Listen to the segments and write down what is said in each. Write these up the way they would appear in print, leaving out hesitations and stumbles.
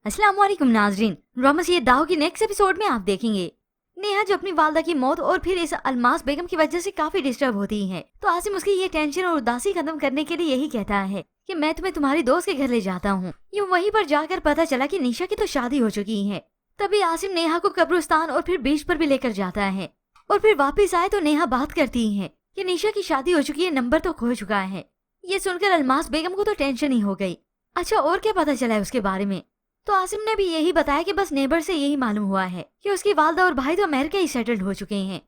अस्सलाम वालेकुम नाजरीन, ड्रामा ये दाव की नेक्स्ट एपिसोड में आप देखेंगे नेहा जो अपनी वालदा की मौत और फिर इस अलमास बेगम की वजह से काफी डिस्टर्ब होती है। तो आसिम उसकी ये टेंशन और उदासी खत्म करने के लिए यही कहता है कि मैं तुम्हें तुम्हारी दोस्त के घर ले जाता हूँ। ये वहीं पर जाकर पता चला कि निशा की तो शादी हो चुकी है। तभी आसिम नेहा को कब्रिस्तान और फिर बीच पर भी लेकर जाता है और फिर वापिस आए तो नेहा बात करती है कि निशा की शादी हो चुकी है, नंबर तो खो चुका है। ये सुनकर अलमास बेगम को तो टेंशन ही हो गई। अच्छा और क्या पता चला है उसके बारे में? तो आसिम ने भी यही बताया कि बस नेबर से यही मालूम हुआ है कि उसकी वालदा और भाई तो अमेरिका ही सेटल्ड हो चुके हैं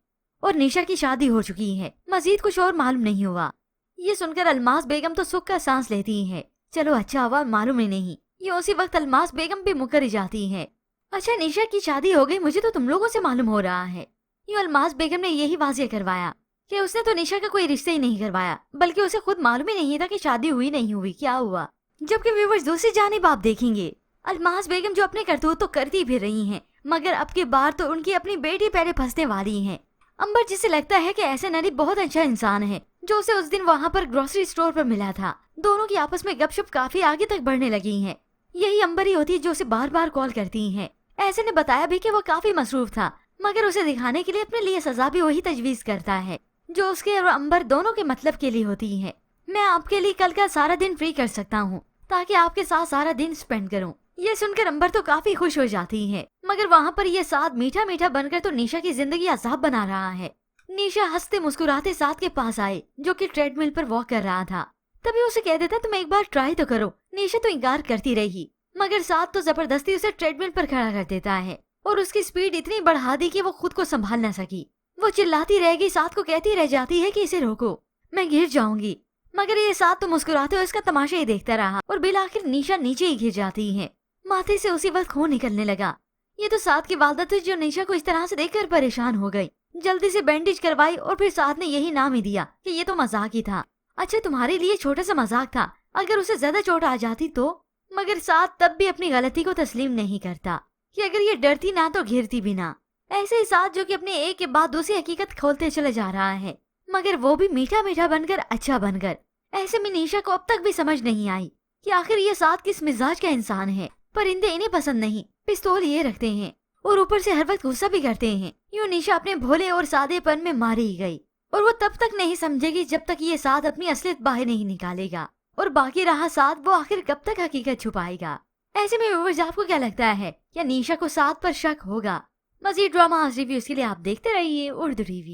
और निशा की शादी हो चुकी है। मजीद कुछ और मालूम नहीं हुआ। ये सुनकर अलमास बेगम तो सुख का सांस लेती है। चलो अच्छा हुआ मालूम ही नहीं। ये उसी वक्त अलमास बेगम भी मुकर ही जाती है। अच्छा निशा की शादी हो गई, मुझे तो तुम लोगों से मालूम हो रहा है। ये अलमास बेगम ने यही वाज़ेह करवाया कि उसने तो निशा का कोई रिश्ता ही नहीं करवाया, बल्कि उसे खुद मालूम ही नहीं था कि शादी हुई नहीं हुई, क्या हुआ। जबकि व्यूअर्स दूसरी जानिब आप देखेंगे अलमास बेगम जो अपने करतूत तो करती भी रही हैं, मगर अब की बार तो उनकी अपनी बेटी पहले फंसने वाली हैं। अंबर जिसे लगता है कि ऐसे नरी बहुत अच्छा इंसान है जो उसे उस दिन वहाँ पर ग्रोसरी स्टोर पर मिला था। दोनों की आपस में गपशप काफी आगे तक बढ़ने लगी है। यही अंबर ही होती है जो उसे बार बार कॉल करती है। ऐसे ने बताया भी कि वो काफी मसरूफ था, मगर उसे दिखाने के लिए अपने लिए सजा भी वही तजवीज करता है जो उसके और अंबर दोनों के मतलब के लिए होती है। मैं आपके लिए कल का सारा दिन फ्री कर सकता हूँ ताकि आपके साथ सारा दिन स्पेंड करूँ। ये सुनकर अंबर तो काफी खुश हो जाती है, मगर वहाँ पर ये साथ मीठा मीठा बनकर तो निशा की जिंदगी अजाब बना रहा है। निशा हंसते मुस्कुराते साथ के पास आए जो कि ट्रेडमिल पर वॉक कर रहा था। तभी उसे कह देता तुम एक बार ट्राई तो करो। निशा तो इनकार करती रही, मगर साथ तो जबरदस्ती उसे ट्रेडमिल पर खड़ा कर देता है और उसकी स्पीड इतनी बढ़ा दी कि वो खुद को संभाल न सकी। वो चिल्लाती रह गई, साथ को कहती रह जाती है कि इसे रोको, मैं गिर जाऊंगी। मगर ये साथ तो मुस्कुराते हुए इसका तमाशा ही देखता रहा और बिल आखिर निशा नीचे ही गिर जाती है। माथे से उसी वक्त खून निकलने लगा। ये तो साथ की वालदा थी जो निशा को इस तरह से देखकर परेशान हो गई। जल्दी से बैंडेज करवाई और फिर साथ ने यही नाम ही दिया कि ये तो मजाक ही था। अच्छा तुम्हारे लिए छोटा सा मजाक था, अगर उसे ज्यादा चोट आ जाती तो। मगर साथ तब भी अपनी गलती को तस्लीम नहीं करता कि अगर ये डरती ना तो घिरती भी ना। ऐसे ही साथ जो कि अपने एक के बाद दूसरी हकीकत खोलते चले जा रहा है, मगर वो भी मीठा मीठा बनकर अच्छा बनकर। ऐसे में निशा को अब तक भी समझ नहीं आई कि आखिर ये साथ किस मिजाज का इंसान है। परिंदे इन्हें पसंद नहीं, पिस्तौल ये रखते हैं और ऊपर से हर वक्त गुस्सा भी करते हैं। यूं निशा अपने भोले और सादेपन में मारी ही गई और वो तब तक नहीं समझेगी जब तक ये साथ अपनी असलियत बाहर नहीं निकालेगा। और बाकी रहा साथ, वो आखिर कब तक हकीकत छुपाएगा। ऐसे में व्यूअर्स आपको क्या लगता है, क्या निशा को साथ पर शक होगा? मजीद ड्रामा रिव्यूज के लिए आप देखते रहिए उर्दू टीवी।